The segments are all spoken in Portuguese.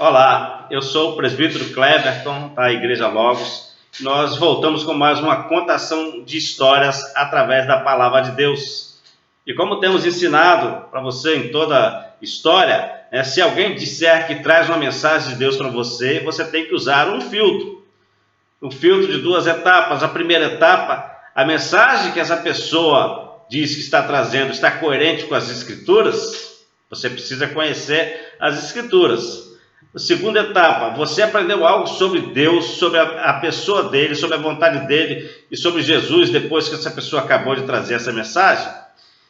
Olá, eu sou o presbítero Cleverton, da Igreja Logos. Nós voltamos com mais uma contação de histórias através da Palavra de Deus. E como temos ensinado para você em toda história, se alguém disser que traz uma mensagem de Deus para você, você tem que usar um filtro. Um filtro de duas etapas. A primeira etapa, a mensagem que essa pessoa diz que está trazendo está coerente com as Escrituras? Você precisa conhecer as Escrituras. A segunda etapa, você aprendeu algo sobre Deus, sobre a pessoa dele, sobre a vontade dele e sobre Jesus depois que essa pessoa acabou de trazer essa mensagem?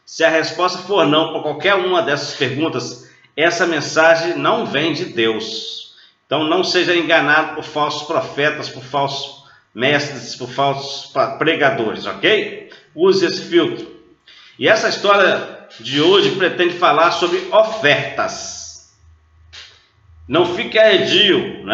Se a resposta for não para qualquer uma dessas perguntas, essa mensagem não vem de Deus. Então não seja enganado por falsos profetas, por falsos mestres, por falsos pregadores, ok? Use esse filtro. E essa história de hoje pretende falar sobre ofertas. Não fique arredio,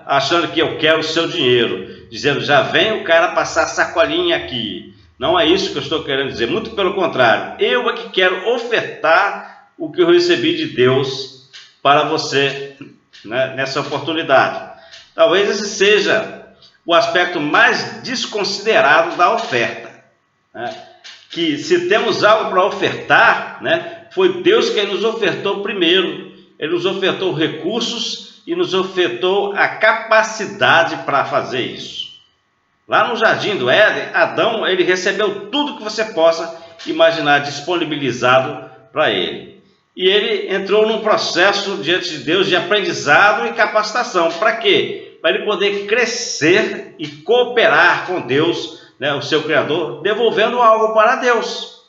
achando que eu quero o seu dinheiro, dizendo, já vem o cara passar sacolinha aqui. Não é isso que eu estou querendo dizer, muito pelo contrário. Eu é que quero ofertar o que eu recebi de Deus para você, nessa oportunidade. Talvez esse seja o aspecto mais desconsiderado da oferta. Que se temos algo para ofertar, foi Deus quem nos ofertou primeiro. Ele nos ofertou recursos e nos ofertou a capacidade para fazer isso. Lá no Jardim do Éden, Adão, ele recebeu tudo que você possa imaginar disponibilizado para ele. E ele entrou num processo diante de Deus de aprendizado e capacitação. Para quê? Para ele poder crescer e cooperar com Deus, o seu Criador, devolvendo algo para Deus.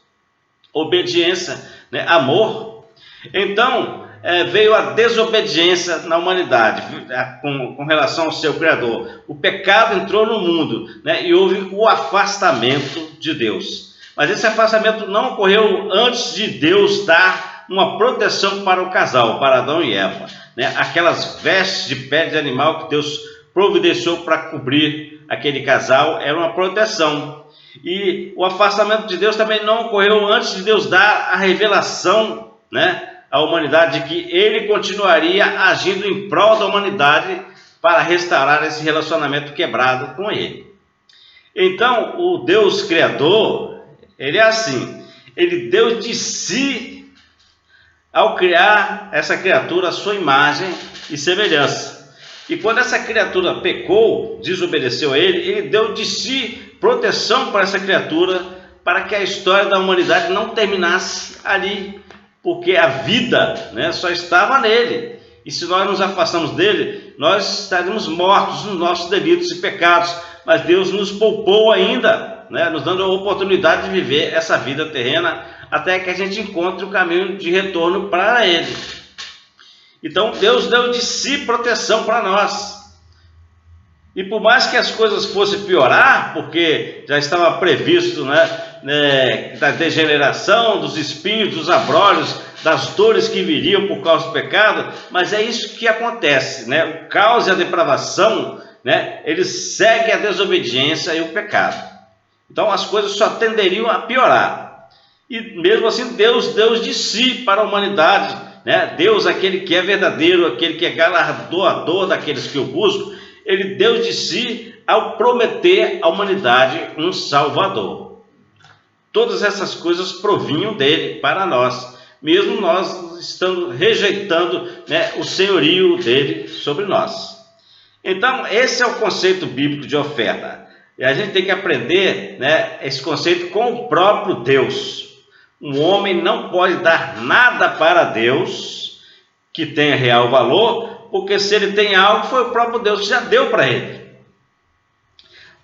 Obediência, amor. Então, veio a desobediência na humanidade com relação ao seu Criador. O pecado entrou no mundo, e houve o afastamento de Deus. Mas esse afastamento não ocorreu antes de Deus dar uma proteção para o casal, para Adão e Eva. Aquelas vestes de pele de animal que Deus providenciou para cobrir aquele casal era uma proteção. E o afastamento de Deus também não ocorreu antes de Deus dar a revelação, à humanidade de que ele continuaria agindo em prol da humanidade para restaurar esse relacionamento quebrado com ele. Então, o Deus Criador, ele é assim, ele deu de si ao criar essa criatura à sua imagem e semelhança. E quando essa criatura pecou, desobedeceu a ele, ele deu de si proteção para essa criatura, para que a história da humanidade não terminasse ali, porque a vida só estava nele. E se nós nos afastamos dele, nós estaríamos mortos nos nossos delitos e pecados. Mas Deus nos poupou ainda, nos dando a oportunidade de viver essa vida terrena, até que a gente encontre o caminho de retorno para ele. Então Deus deu de si proteção para nós. E por mais que as coisas fossem piorar, porque já estava previsto da degeneração, dos espinhos, dos abrolhos, das dores que viriam por causa do pecado, mas é isso que acontece, o caos e a depravação, eles seguem a desobediência e o pecado. Então as coisas só tenderiam a piorar. E mesmo assim Deus deu de si para a humanidade, Deus, aquele que é verdadeiro, aquele que é galardoador daqueles que o buscam, ele deu de si ao prometer à humanidade um Salvador. Todas essas coisas provinham dele para nós, mesmo nós estando rejeitando o senhorio dele sobre nós. Então, esse é o conceito bíblico de oferta. E a gente tem que aprender esse conceito com o próprio Deus. Um homem não pode dar nada para Deus que tenha real valor, porque se ele tem algo, foi o próprio Deus que já deu para ele.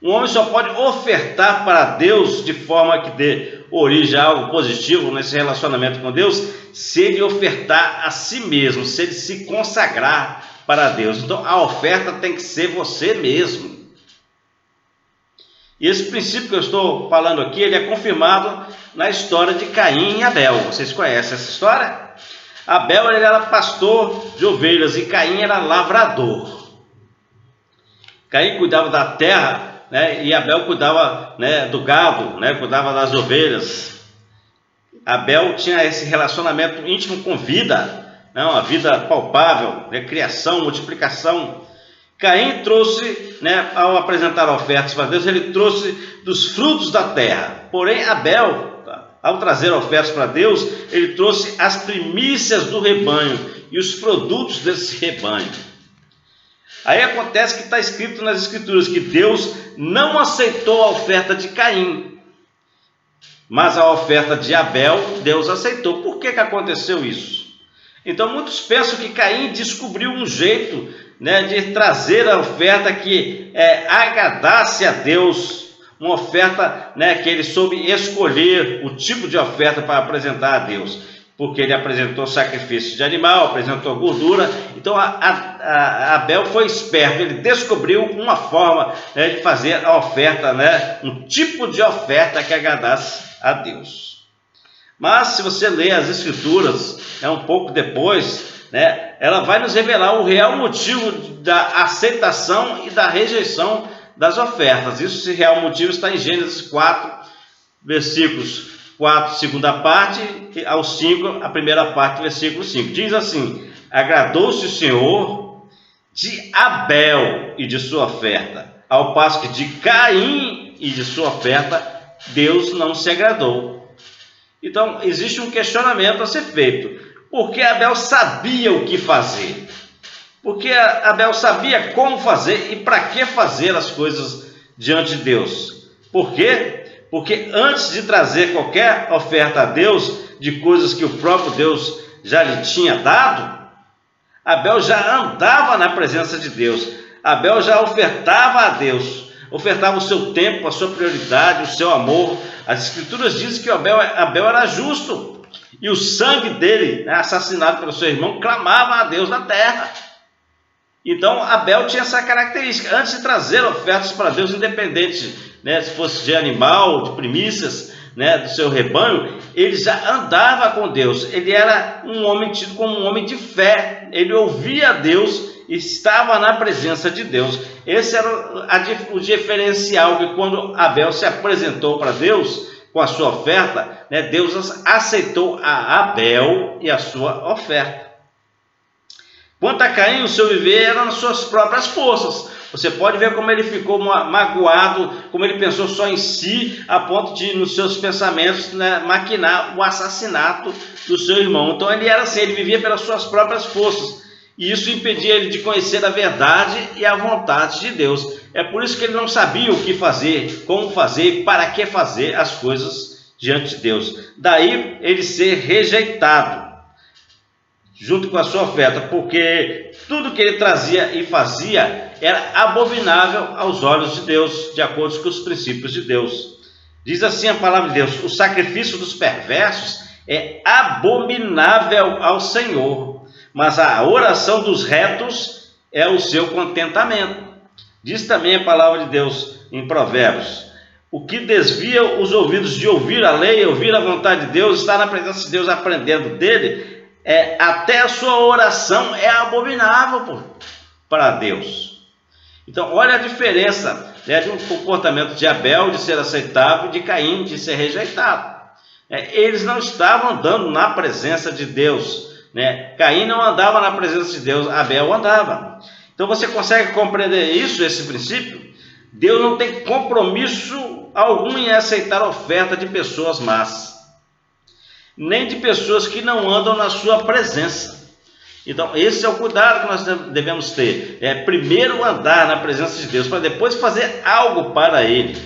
Um homem só pode ofertar para Deus de forma que dê origem a algo positivo nesse relacionamento com Deus, se ele ofertar a si mesmo, se ele se consagrar para Deus. Então a oferta tem que ser você mesmo. E esse princípio que eu estou falando aqui, ele é confirmado na história de Caim e Abel. Vocês conhecem essa história? Abel, ele era pastor de ovelhas e Caim era lavrador. Caim cuidava da terra, e Abel cuidava do gado, cuidava das ovelhas. Abel tinha esse relacionamento íntimo com vida, não, a vida palpável, criação, multiplicação. Caim trouxe, ao apresentar ofertas para Deus, ele trouxe dos frutos da terra. Porém, Abel, ao trazer ofertas para Deus, ele trouxe as primícias do rebanho e os produtos desse rebanho. Aí acontece que está escrito nas Escrituras que Deus não aceitou a oferta de Caim, mas a oferta de Abel, Deus aceitou. Por que aconteceu isso? Então muitos pensam que Caim descobriu um jeito, de trazer a oferta que agradasse a Deus, uma oferta, que ele soube escolher o tipo de oferta para apresentar a Deus, porque ele apresentou sacrifício de animal, apresentou gordura. Então Abel foi esperto, ele descobriu uma forma de fazer a oferta, um tipo de oferta que agradasse a Deus. Mas se você ler as Escrituras, um pouco depois, ela vai nos revelar o real motivo da aceitação e da rejeição das ofertas. Esse real motivo está em Gênesis 4, versículos 4, segunda parte, ao 5, a primeira parte, versículo 5. Diz assim: agradou-se o Senhor de Abel e de sua oferta, ao passo que de Caim e de sua oferta Deus não se agradou. Então, existe um questionamento a ser feito. Por que Abel sabia o que fazer? Porque Abel sabia como fazer e para que fazer as coisas diante de Deus. Por quê? Porque antes de trazer qualquer oferta a Deus, de coisas que o próprio Deus já lhe tinha dado, Abel já andava na presença de Deus. Abel já ofertava a Deus, ofertava o seu tempo, a sua prioridade, o seu amor. As Escrituras dizem que Abel era justo, e o sangue dele, assassinado pelo seu irmão, clamava a Deus na terra. Então Abel tinha essa característica. Antes de trazer ofertas para Deus, independente, se fosse de animal, de primícias, do seu rebanho, ele já andava com Deus. Ele era um homem tido como um homem de fé. Ele ouvia a Deus e estava na presença de Deus. Esse era o diferencial, que quando Abel se apresentou para Deus com a sua oferta, Deus aceitou a Abel e a sua oferta. Quanto a Caim, o seu viver era nas suas próprias forças. Você pode ver como ele ficou magoado, como ele pensou só em si, a ponto de, nos seus pensamentos, maquinar o assassinato do seu irmão. Então ele era assim, ele vivia pelas suas próprias forças, e isso impedia ele de conhecer a verdade e a vontade de Deus. É por isso que ele não sabia o que fazer, como fazer e para que fazer as coisas diante de Deus. Daí ele ser rejeitado junto com a sua oferta, porque tudo que ele trazia e fazia era abominável aos olhos de Deus, de acordo com os princípios de Deus. Diz assim a palavra de Deus: o sacrifício dos perversos é abominável ao Senhor, mas a oração dos retos é o seu contentamento. Diz também a palavra de Deus em Provérbios: o que desvia os ouvidos de ouvir a lei, ouvir a vontade de Deus, estar na presença de Deus, aprendendo dele, até a sua oração é abominável para Deus. Então, olha a diferença de um comportamento de Abel de ser aceitável e de Caim de ser rejeitado. Eles não estavam andando na presença de Deus. Caim não andava na presença de Deus, Abel andava. Então você consegue compreender isso, esse princípio? Deus não tem compromisso algum em aceitar a oferta de pessoas más, nem de pessoas que não andam na sua presença. Então esse é o cuidado que nós devemos ter. Primeiro andar na presença de Deus, para depois fazer algo para Ele.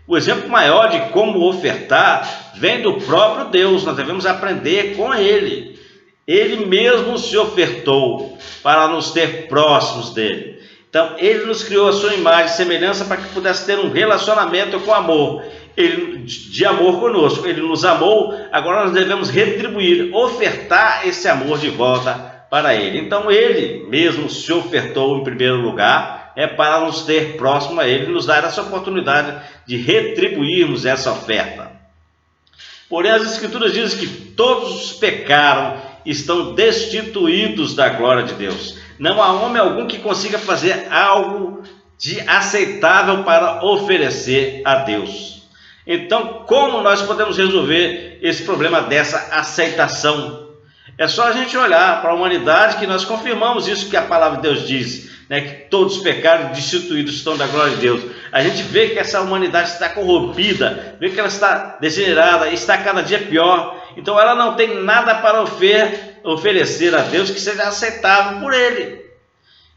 O exemplo maior de como ofertar vem do próprio Deus. Nós devemos aprender com Ele. Ele mesmo se ofertou para nos ter próximos dele. Então Ele nos criou a sua imagem e semelhança para que pudesse ter um relacionamento com amor. De amor conosco. Ele nos amou, agora nós devemos retribuir, ofertar esse amor de volta para Ele. Então Ele mesmo se ofertou em primeiro lugar, para nos ter próximo a Ele, nos dar essa oportunidade de retribuirmos essa oferta. Porém as Escrituras dizem que todos pecaram, estão destituídos da glória de Deus. Não há homem algum que consiga fazer algo de aceitável para oferecer a Deus. Então, como nós podemos resolver esse problema dessa aceitação? É só a gente olhar para a humanidade que nós confirmamos isso que a palavra de Deus diz, né? Que todos os pecados destituídos estão da glória de Deus. A gente vê que essa humanidade está corrompida, vê que ela está degenerada, está cada dia pior. Então ela não tem nada para oferecer a Deus que seja aceitável por Ele.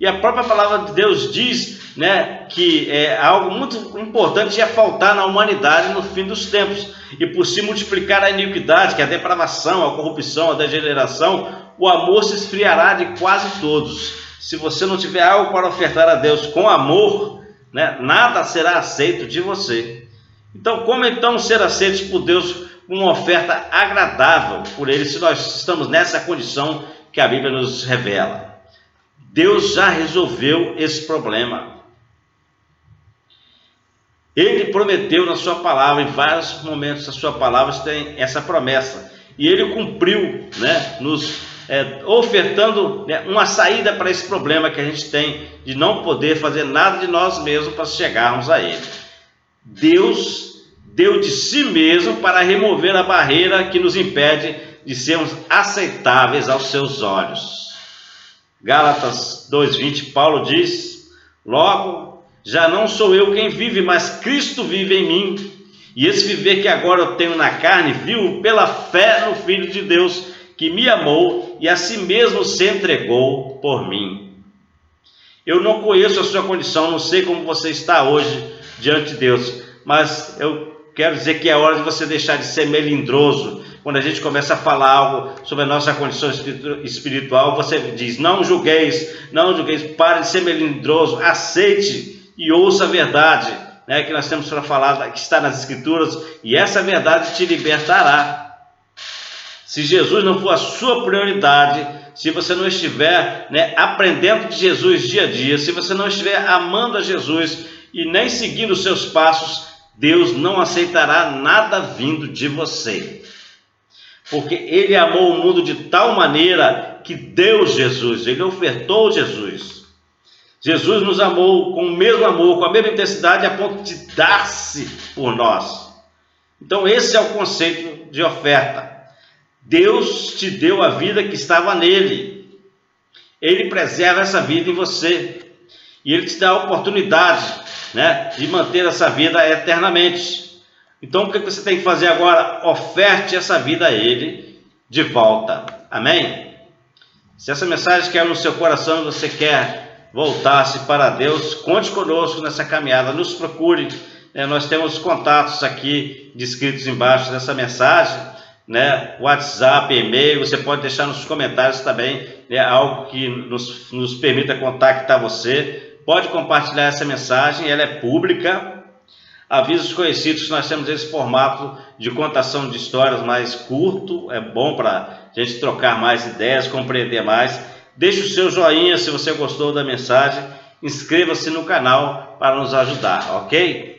E a própria palavra de Deus diz, né, que algo muito importante ia faltar na humanidade no fim dos tempos. E por se multiplicar a iniquidade, que é a depravação, a corrupção, a degeneração, o amor se esfriará de quase todos. Se você não tiver algo para ofertar a Deus com amor, né, nada será aceito de você. Então, como então ser aceitos por Deus com uma oferta agradável por Ele, se nós estamos nessa condição que a Bíblia nos revela? Deus já resolveu esse problema. Ele prometeu na sua palavra, em vários momentos da sua palavra tem essa promessa. E Ele cumpriu, né, nos ofertando, né, uma saída para esse problema que a gente tem de não poder fazer nada de nós mesmos para chegarmos a Ele. Deus deu de si mesmo para remover a barreira que nos impede de sermos aceitáveis aos seus olhos. Gálatas 2:20, Paulo diz: logo, já não sou eu quem vive, mas Cristo vive em mim. E esse viver que agora eu tenho na carne, vivo pela fé no Filho de Deus, que me amou e a si mesmo se entregou por mim. Eu não conheço a sua condição, não sei como você está hoje diante de Deus, mas eu quero dizer que é hora de você deixar de ser melindroso. Quando a gente começa a falar algo sobre a nossa condição espiritual, você diz: não julgueis, pare de ser melindroso, aceite e ouça a verdade, né, que nós temos para falar, que está nas Escrituras, e essa verdade te libertará. Se Jesus não for a sua prioridade, se você não estiver, né, aprendendo de Jesus dia a dia, se você não estiver amando a Jesus e nem seguindo os seus passos, Deus não aceitará nada vindo de você. Porque Ele amou o mundo de tal maneira que deu Jesus, Ele ofertou Jesus. Jesus nos amou com o mesmo amor, com a mesma intensidade, a ponto de dar-se por nós. Então esse é o conceito de oferta. Deus te deu a vida que estava nele. Ele preserva essa vida em você. E Ele te dá a oportunidade, né, de manter essa vida eternamente. Então o que você tem que fazer agora? Oferte essa vida a Ele de volta. Amém? Se essa mensagem caiu no seu coração e você quer voltar-se para Deus, conte conosco nessa caminhada, nos procure. Nós temos contatos aqui descritos embaixo dessa mensagem, né? WhatsApp, e-mail, você pode deixar nos comentários também, né, algo que nos permita contactar você. Pode compartilhar essa mensagem, ela é pública. Avisa os conhecidos que nós temos esse formato de contação de histórias mais curto, é bom para a gente trocar mais ideias, compreender mais. Deixe o seu joinha se você gostou da mensagem, inscreva-se no canal para nos ajudar, ok?